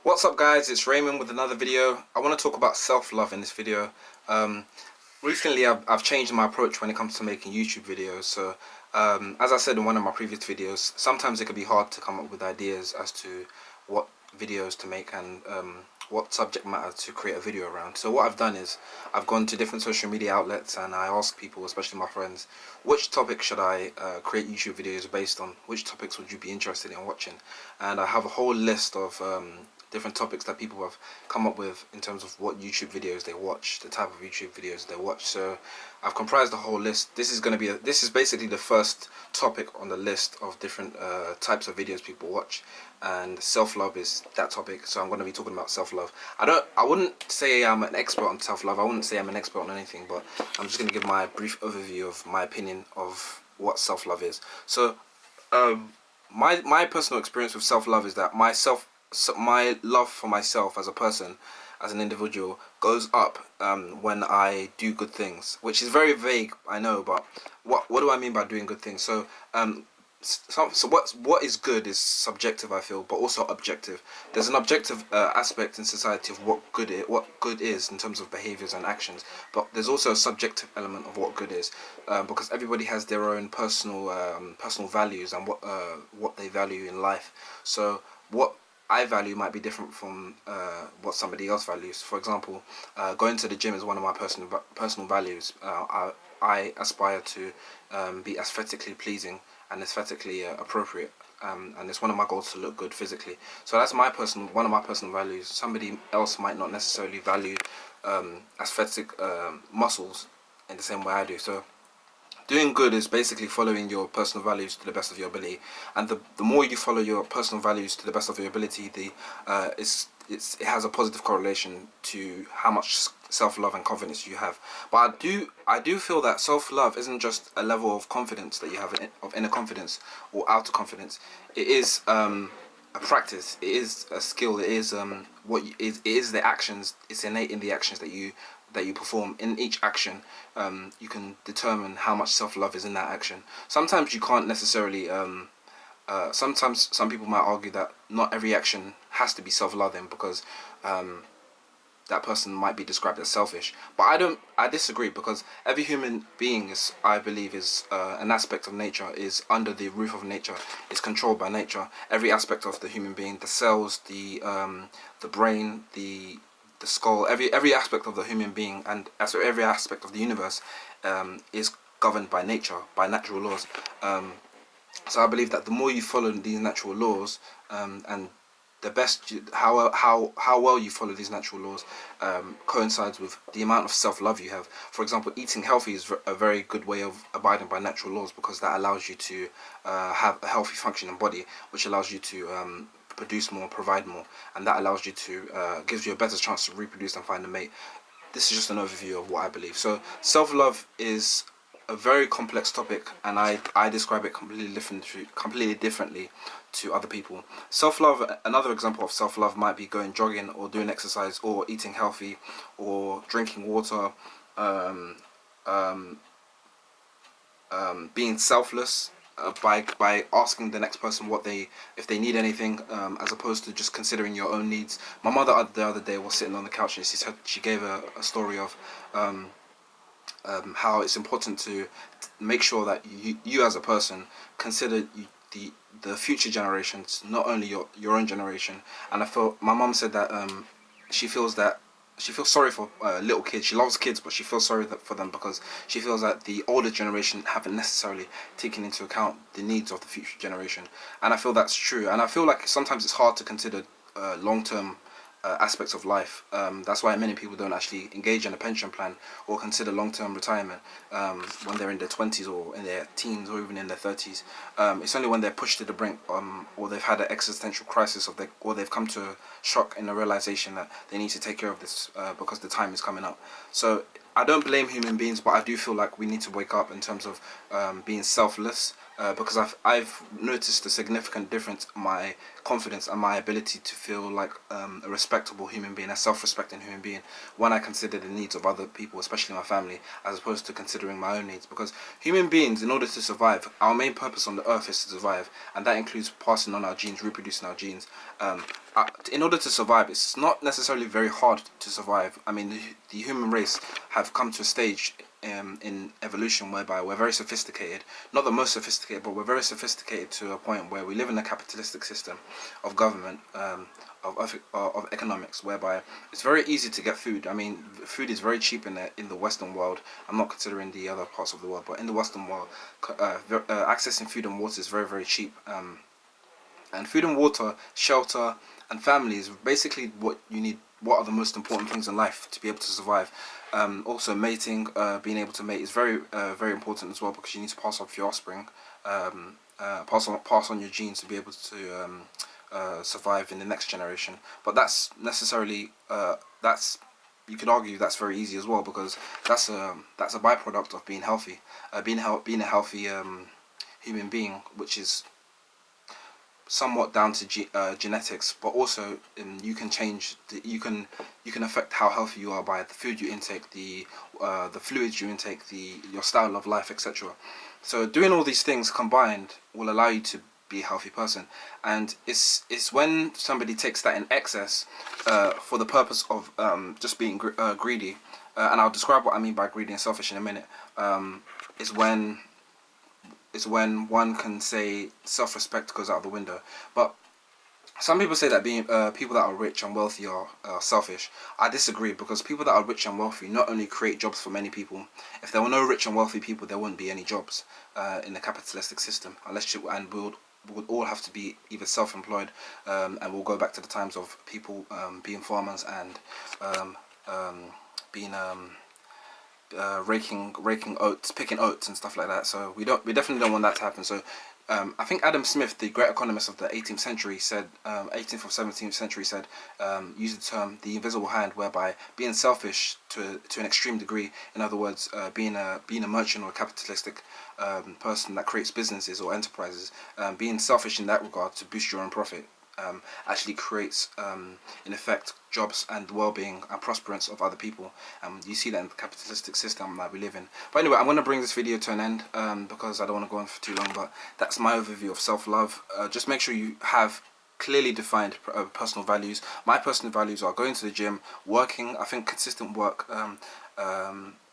What's up guys, it's Raymond with another video. I want to talk about self-love in this video. Recently I've changed my approach when it comes to making YouTube videos. So as I said in one of my previous videos, sometimes it can be hard to come up with ideas as to what videos to make and what subject matter to create a video around. So what I've done is I've gone to different social media outlets and I ask people, especially my friends, which topic should I create YouTube videos based on? Which topics would you be interested in watching? And I have a whole list of different topics that people have come up with in terms of what YouTube videos they watch, the type of YouTube videos they watch. So I've comprised the whole list. This is basically the first topic on the list of different types of videos people watch, and self-love is that topic. So I'm going to be talking about self-love. I wouldn't say I'm an expert on self-love. I wouldn't say I'm an expert on anything, but I'm just going to give my brief overview of my opinion of what self-love is. So my personal experience with self-love is that my love for myself as a person, as an individual, goes up when I do good things, which is very vague, I know, but what do I mean by doing good things? So what is good is subjective, I feel, but also objective. There's an objective aspect in society of what good is in terms of behaviors and actions, but there's also a subjective element of what good is, because everybody has their own personal values and what they value in life. So what I value might be different from what somebody else values. For example, going to the gym is one of my personal values. I aspire to be aesthetically pleasing and aesthetically appropriate, and it's one of my goals to look good physically. So that's one of my personal values. Somebody else might not necessarily value aesthetic muscles in the same way I do. So doing good is basically following your personal values to the best of your ability, and the more you follow your personal values to the best of your ability, it has a positive correlation to how much self-love and confidence you have. But I do feel that self-love isn't just a level of confidence that you have, of inner confidence or outer confidence. It is a practice. It is a skill. It is it is the actions. It's innate in the actions that you perform. In each action, you can determine how much self-love is in that action. Sometimes you can't necessarily sometimes some people might argue that not every action has to be self-loving, because that person might be described as selfish. But I disagree, because every human being is, I believe, is an aspect of nature, is under the roof of nature, is controlled by nature. Every aspect of the human being, the cells, the brain, the skull, every aspect of the human being, and also every aspect of the universe is governed by nature, by natural laws. So I believe that the more you follow these natural laws, and the best how well you follow these natural laws coincides with the amount of self-love you have. For example, eating healthy is a very good way of abiding by natural laws, because that allows you to have a healthy functioning body, which allows you to produce more, provide more, and that allows you to gives you a better chance to reproduce and find a mate. This is just an overview of what I believe. So self-love is a very complex topic, and I describe it completely differently to other people. Self-love, another example of self-love might be going jogging, or doing exercise, or eating healthy, or drinking water, being selfless by asking the next person if they need anything, as opposed to just considering your own needs. My mother the other day was sitting on the couch, and she gave a story of how it's important to make sure that you as a person consider the future generations, not only your own generation. And I felt my mom said that she feels sorry for little kids. She loves kids, but she feels sorry for them, because she feels that the older generation haven't necessarily taken into account the needs of the future generation. And I feel that's true. And I feel like sometimes it's hard to consider long-term aspects of life. That's why many people don't actually engage in a pension plan or consider long-term retirement when they're in their 20s or in their teens or even in their 30s. It's only when they're pushed to the brink, or they've had an existential crisis, or they've come to a shock in the realization that they need to take care of this because the time is coming up. So I don't blame human beings, but I do feel like we need to wake up in terms of being selfless, because I've noticed a significant difference in my confidence and my ability to feel like a respectable human being, a self-respecting human being, when I consider the needs of other people, especially my family, as opposed to considering my own needs. Because human beings, in order to survive, our main purpose on the earth is to survive, and that includes passing on our genes, reproducing our genes. In order to survive, it's not necessarily very hard to survive. I mean, the human race have come to a stage in evolution whereby we're very sophisticated, not the most sophisticated, but we're very sophisticated to a point where we live in a capitalistic system of government, of economics, whereby it's very easy to get food. I mean, food is very cheap in the Western world. I'm not considering the other parts of the world, but in the Western world, accessing food and water is very, very cheap. And food and water, shelter, and family is basically what you need. What are the most important things in life to be able to survive? Also, mating, being able to mate is very, very important as well, because you need to pass off your offspring, pass on your genes to be able to survive in the next generation. But that's necessarily that's you could argue that's very easy as well, because that's a byproduct of being healthy, being a healthy human being, which is somewhat down to genetics, but also you can change you can affect how healthy you are by the food you intake, the fluids you intake, your style of life, etc. So doing all these things combined will allow you to be a healthy person. And it's when somebody takes that in excess for the purpose of just being greedy, and I'll describe what I mean by greedy and selfish in a minute, is when one can say self-respect goes out the window. But some people say that being people that are rich and wealthy are selfish. I disagree, because people that are rich and wealthy not only create jobs for many people. If there were no rich and wealthy people, there wouldn't be any jobs in the capitalistic system. We would all have to be either self-employed, and we'll go back to the times of people being farmers and being raking oats, picking oats and stuff like that. So we definitely don't want that to happen. So I think Adam Smith, the great economist of the 18th century, said 18th or 17th century said used the term the invisible hand, whereby being selfish to an extreme degree, in other words, being a merchant or a capitalistic person that creates businesses or enterprises, being selfish in that regard to boost your own profit, actually creates, in effect, jobs and the well-being and prosperance of other people. You see that in the capitalistic system that we live in. But anyway, I'm going to bring this video to an end because I don't want to go on for too long, but that's my overview of self-love. Just make sure you have clearly defined personal values. My personal values are going to the gym, working. I think consistent work,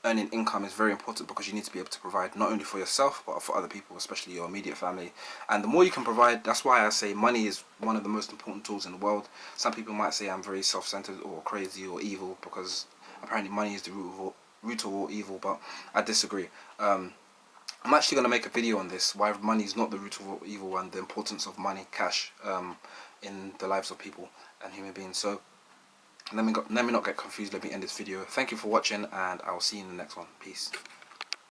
earning income is very important, because you need to be able to provide not only for yourself but for other people, especially your immediate family. And the more you can provide, that's why I say money is one of the most important tools in the world. Some people might say I'm very self-centered or crazy or evil, because apparently money is the root of all evil, but I disagree. I'm actually going to make a video on this, why money is not the root of all evil, and the importance of money, cash, in the lives of people and human beings. So let me not get confused. Let me end this video. Thank you for watching, and I'll see you in the next one. Peace.